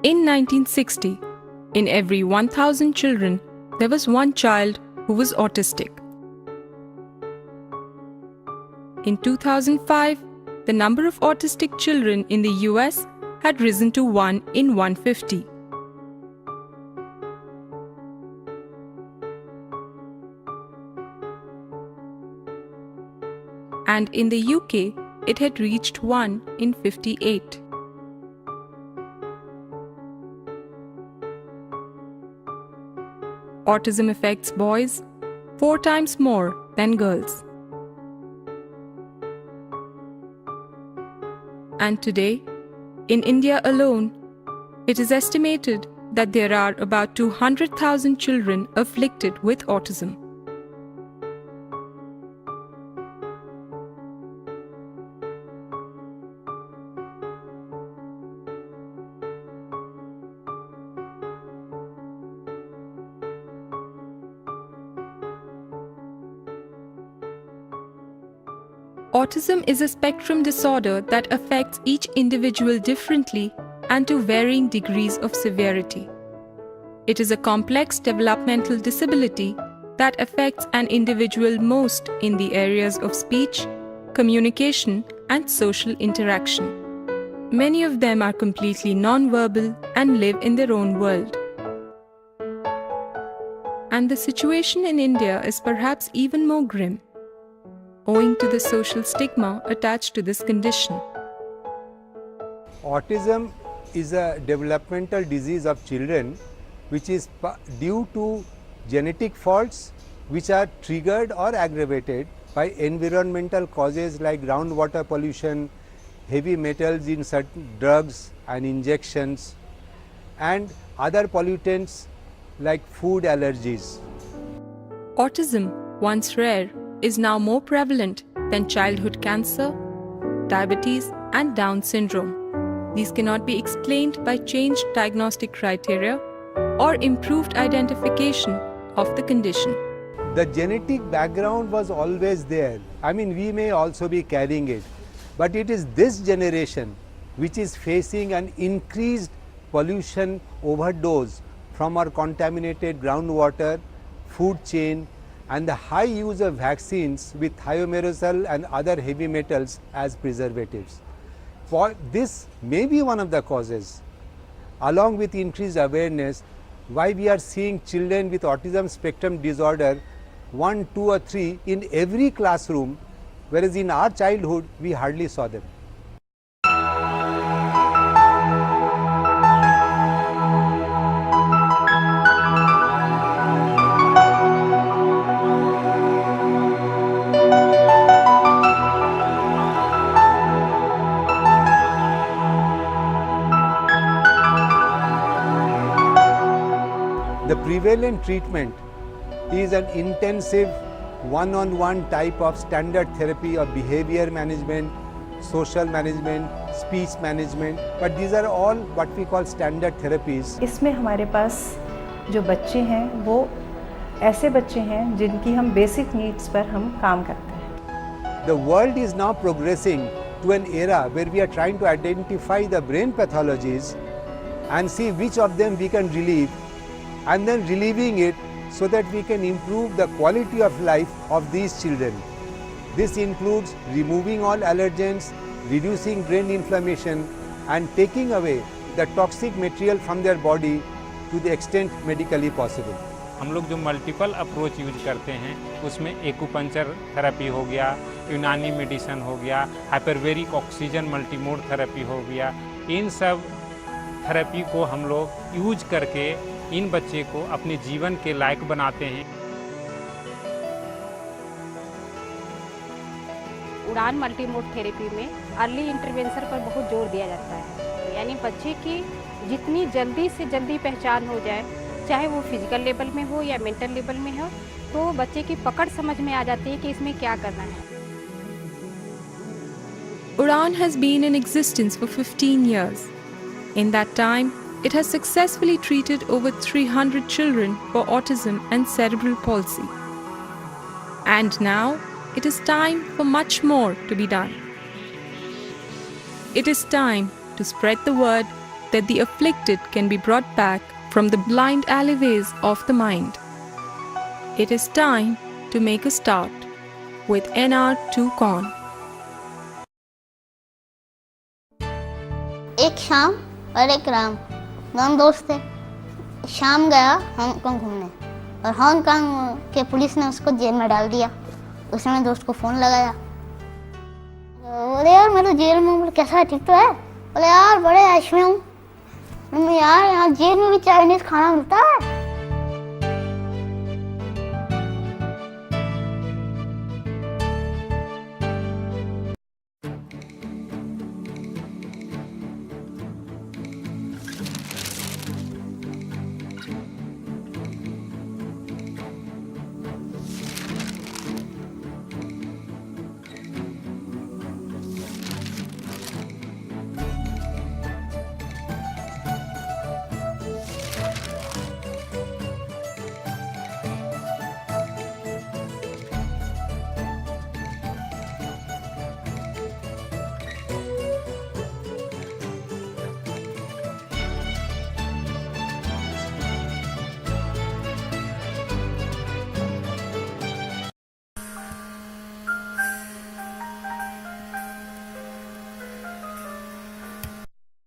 In 1960, in every 1,000 children, there was one child who was autistic. In 2005, the number of autistic children in the US had risen to 1 in 150. And in the UK, it had reached 1 in 58. Autism affects boys 4 times more than girls. And today, in India alone, it is estimated that there are about 200,000 children afflicted with autism. Autism is a spectrum disorder that affects each individual differently and to varying degrees of severity. It is a complex developmental disability that affects an individual most in the areas of speech, communication, and social interaction. Many of them are completely non-verbal and live in their own world. And the situation in India is perhaps even more grim, owing to the social stigma attached to this condition. Autism is a developmental disease of children which is due to genetic faults which are triggered or aggravated by environmental causes like groundwater pollution, heavy metals in certain drugs and injections, and other pollutants like food allergies. Autism, once rare, is now more prevalent than childhood cancer, diabetes, and Down syndrome. These cannot be explained by changed diagnostic criteria or improved identification of the condition. The genetic background was always there. I mean, we may also be carrying it, but it is this generation which is facing an increased pollution overdose from our contaminated groundwater, food chain, and the high use of vaccines with thiomerosal and other heavy metals as preservatives. This may be one of the causes, along with increased awareness, why we are seeing children with autism spectrum disorder 1, 2 or 3 in every classroom, whereas in our childhood we hardly saw them. The prevalent treatment is an intensive one-on-one type of standard therapy of behavior management, social management, speech management, but these are all what we call standard therapies. इसमें हमारे पास जो बच्चे हैं वो ऐसे बच्चे हैं जिनकी हम बेसिक नीड्स पर हम काम करते हैं. The world is now progressing to an era where we are trying to identify the brain pathologies and see which of them we can relieve, and then relieving it so that we can improve the quality of life of these children. This includes removing all allergens, reducing brain inflammation, and taking away the toxic material from their body to the extent medically possible. हम लोग जो multiple approach use करते हैं उसमें acupuncture therapy हो गया, यूनानी medicine हो गया, हाइपरबेरिक ऑक्सीजन मल्टीमोड थेरेपी हो गया, इन सब थेरेपी को हम लोग यूज करके इन बच्चे को अपने जीवन के लायक बनाते हैं. उड़ान मल्टीमोड थेरेपी में अर्ली इंटरवेंशन पर बहुत जोर दिया जाता है, यानी बच्चे की जितनी जल्दी से जल्दी पहचान हो जाए, चाहे वो फिजिकल लेवल में हो या मेंटल लेवल में हो, तो बच्चे की पकड़ समझ में आ जाती है कि इसमें क्या करना है. UDAAN has been in existence for 15 years. In that time, it has successfully treated over 300 children for autism and cerebral palsy. And now, it is time for much more to be done. It is time to spread the word that the afflicted can be brought back from the blind alleyways of the mind. It is time to make a start with NR2 Con. एक शाम और एक राम दोनों दोस्त थे। शाम गया Hong Kong घूमने और हांगकांग के पुलिस ने उसको जेल में डाल दिया। उसने दोस्त को फ़ोन लगाया, बोले यार मैं तो जेल में हूँ, कैसा है, ठीक तो है? बोले यार बड़े ऐश में हूँ। यार यहाँ जेल में भी चाइनीज़ खाना मिलता है?